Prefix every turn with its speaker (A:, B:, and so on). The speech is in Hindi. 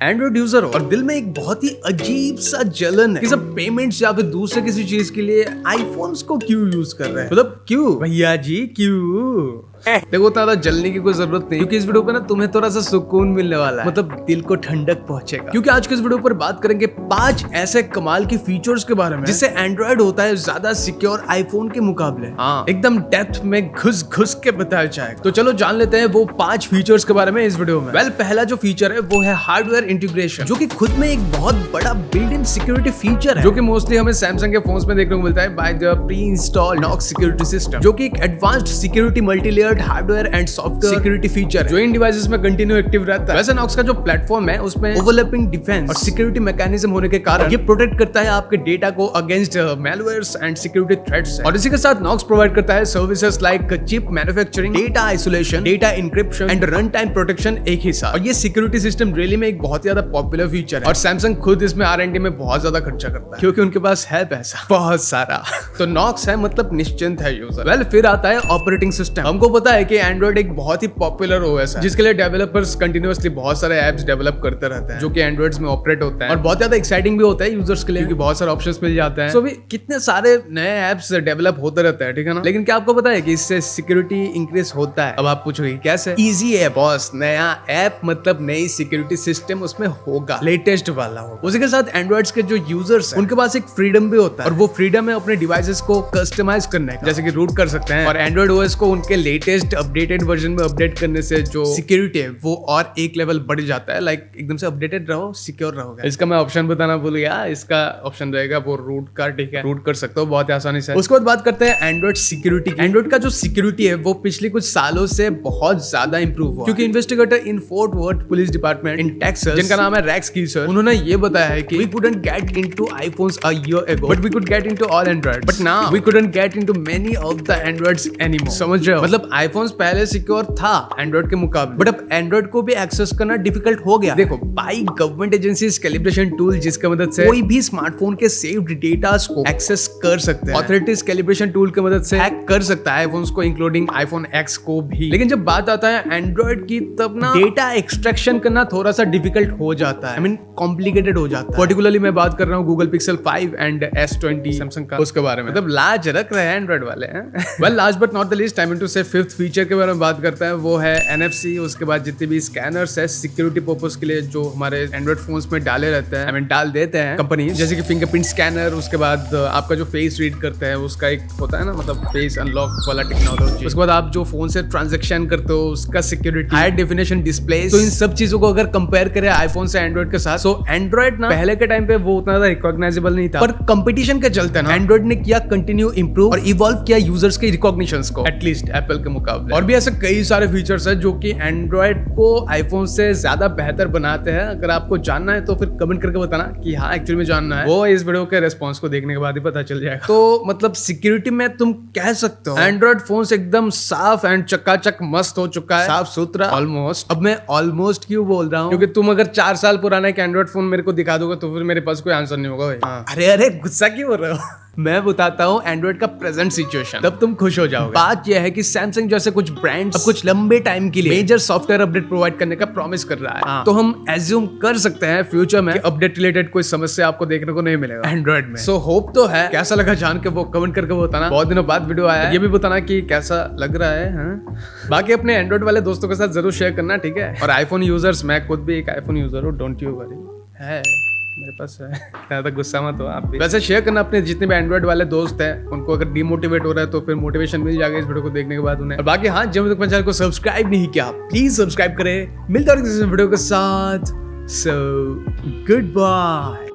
A: एंड्रॉइड यूजर हो और दिल में एक बहुत ही अजीब सा जलन है कि सब पेमेंट्स या फिर दूसरे किसी चीज के लिए आईफोन्स को क्यों यूज कर रहे हैं। मतलब क्यों भैया जी क्यों? देखो उतना जलने की कोई जरूरत नहीं, क्योंकि इस वीडियो पे ना तुम्हें थोड़ा सा सुकून मिलने वाला है, मतलब दिल को ठंडक पहुंचेगा। क्योंकि आज के इस वीडियो पर बात करेंगे 5 ऐसे कमाल की फीचर्स के बारे में जिससे एंड्रॉइड होता है ज्यादा सिक्योर आईफोन के मुकाबले। हाँ, एकदम डेप्थ में घुस के बताया जाएगा। तो चलो जान लेते हैं वो 5 फीचर्स के बारे में इस वीडियो में। पहला जो फीचर है वो है हार्डवेयर इंटीग्रेशन, जो कि खुद में एक बहुत बड़ा बिल्ट इन सिक्योरिटी फीचर है, जो कि मोस्टली हमें सैमसंग के फोन्स में देखने को मिलता है by the pre installed Knox security system, जो कि एक advanced security multi layered hardware and software security feature जो इन डिवाइसेस में कंटिन्यू एक्टिव रहता है। वैसे नॉक्स का जो प्लेटफॉर्म है उसमें ओवरलैपिंग डिफेंस और सिक्योरिटी मैकेनिज्म होने के कारण ये प्रोटेक्ट करता है आपके डेटा को against malwares and security threats. और इसी के साथ नॉक्स प्रोवाइड करता है services like chip manufacturing, data isolation, data encryption and run time protection एक ही साथ। और ये सिक्योरिटी सिस्टम रियली में एक बहुत ज्यादा पॉपुलर फीचर है और सैमसंग खुद इसमें R&D में बहुत ज्यादा खर्चा करता है, क्योंकि उनके पास है पैसा बहुत सारा। तो नॉक्स है मतलब निश्चिंत है यूजर। फिर आता है ऑपरेटिंग सिस्टम। हमको पता है कि एंड्रॉइड एक बहुत ही पॉपुलर ओएस है जिसके लिए डेवलपर्स कंटिन्यूअसली बहुत सारे एप्स डेवलप करते रहते हैं, जो कि एंड्रॉइड्स में ऑपरेट होता है और बहुत ज्यादा एक्साइटिंग भी होता है यूजर्स के लिए, क्योंकि बहुत सारे ऑप्शंस मिल जाते हैं। सो भी कितने सारे नए एप्स डेवलप होते रहते हैं, ठीक है ना। लेकिन क्या आपको पता है कि इससे सिक्योरिटी इंक्रीज होता है? अब आप पूछोगे कैसे? इजी है बॉस, नया ऐप मतलब नई सिक्योरिटी सिस्टम उसमें होगा, लेटेस्ट वाला होगा। उसी के साथ एंड्रॉइड्स के जो यूजर्स हैं उनके पास एक फ्रीडम भी होता है, और वो फ्रीडम है अपने डिवाइसेस को कस्टमाइज करने का, जैसे कि रूट कर सकते हैं। और एंड्रॉइड ओएस को उनके लेटेस्ट अपडेटेड वर्जन में अपडेट करने से जो सिक्योरिटी है वो और एक लेवल बढ़ जाता है। लाइक एकदम से अपडेटेड रहो, सिक्योर रहोगे। इसका मैं ऑप्शन बताना भूल गया, इसका ऑप्शन रहेगा वो रूट का, ठीक है, रूट कर सकते हो बहुत आसानी से। उसके बाद बात करते हैं एंड्रॉइड सिक्योरिटी। एंड्रॉइड का जो सिक्योरिटी है वो पिछले कुछ सालों से बहुत ज्यादा इंप्रूव हुआ, क्योंकि investigator in fort worth police department in Texas, जिनका नाम है रेक्स कीसर, उन्होंने ये बताया है कि we couldn't get into iPhones a year ago, but we could get into all Androids. But now we couldn't get into many of the Androids anymore. समझ रहे हो? मतलब iPhones पहले सिक्योर था Android के मुकाबले, बट अब Android को भी एक्सेस करना डिफिकल्ट हो गया। देखो, by government agencies calibration tool, जिसकी मदद से कोई भी स्मार्टफोन के सेव्ड डेटास को एक्सेस कर सकते हैं। ऑथोरिटीज कैलिब्रेशन टूल की मदद से हैक कर सकता है iPhones को, इंक्लूडिंग iPhone X को भी। लेकिन जब बात आता है Android की, तब ना डेटा एक्सट्रैक्शन करना थोड़ा सा डिफिकल्ट हो जाता है, कॉम्प्लिकेटेड हो जाता है। पर्टिकुलरली मैं बात कर रहा हूँ Google Pixel 5 and S20 Samsung का, उसके बारे में। मतलब लाज रख रहे हैं एंड्रॉइड वाले हैं। Well last but not the least, time to से 5th फीचर के बारे में बात करते हैं, वो है NFC। उसके बाद जितने भी स्कैनर्स है सिक्योरिटी पर्पस के लिए जो हमारे एंड्रॉइड फोन्स में डाले रहते हैं, डाल देते हैं कंपनी, जैसे कि फिंगरप्रिंट स्कैनर। उसके बाद आपका जो फेस रीड करते हैं उसका एक होता है ना, मतलब फेस अनलॉक वाला टेक्नोलॉजी। उसके बाद आप जो फोन से ट्रांजेक्शन करते हो उसका सिक्योरिटी, हाई डेफिनेशन डिस्प्ले। तो इन सब चीजों को अगर कंपेयर करें आईफोन से एंड्रॉइड के साथ, तो एंड्रॉइड ना पहले के टाइम पे वो उतना ज्यादा रिकॉग्नाइजेबल नहीं था, पर कंपटीशन के चलते ना एंड्रॉइड ने किया कंटिन्यू इंप्रूव और इवॉल्व किया यूजर्स के रिकॉग्निशंस को, एटलीस्ट एप्पल के मुकाबले। और भी ऐसे कई सारे फीचर्स हैं जो कि एंड्रॉइड को आईफोन से ज्यादा बेहतर बनाते हैं। अगर आपको जानना है तो फिर कमेंट करके बताना कि हाँ एक्चुअली में जानना है, वो इस वीडियो के रेस्पॉन्स को देखने के बाद ही पता चल जाएगा। तो मतलब सिक्योरिटी में तुम कह सकते हो एंड्रॉइड फोन एकदम साफ एंड चकाचक मस्त हो चुका है, साफ सुथरा ऑलमोस्ट। अब मैं ऑलमोस्ट क्यों बोल रहा हूँ, क्योंकि तुम अगर 4 साल पुराना एक एंड्रॉइड फोन मेरे को दिखा दोगे तो फिर मेरे पास कोई आंसर नहीं होगा भाई। अरे गुस्सा क्यों हो रहे हो? मैं बताता हूँ एंड्रॉइड का प्रेजेंट सिचुएशन, तब तुम खुश हो जाओगे। बात यह है कि सैमसंग जैसे कुछ ब्रांड्स अब कुछ लंबे टाइम के लिए मेजर सॉफ्टवेयर अपडेट प्रोवाइड करने का प्रॉमिस कर रहा है। तो हम एज्यूम कर सकते हैं फ्यूचर में अपडेट रिलेटेड कोई समस्या आपको देखने को नहीं मिलेगा एंड्रॉइड में। सो होप तो है। कैसा लगा जान के वो कमेंट करके बताना। बहुत दिनों बाद वीडियो आया है, ये भी बताना कि कैसा लग रहा है। बाकी अपने एंड्रॉइड वाले दोस्तों के साथ जरूर शेयर करना, ठीक है। और आईफोन यूजर्स, मैं खुद भी एक आईफोन यूजर हूँ, डोंट यू वरी, है मेरे पास है, ज्यादा गुस्सा मत हो आप भी। वैसे शेयर करना अपने जितने भी एंड्रॉइड वाले दोस्त हैं, उनको अगर डिमोटिवेट हो रहा है तो फिर मोटिवेशन मिल जाएगा इस वीडियो को देखने के बाद उन्हें। और बाकी हाँ, जब तक चैनल को सब्सक्राइब नहीं किया प्लीज सब्सक्राइब करें। मिलता है किसी वीडियो के साथ। So good bye.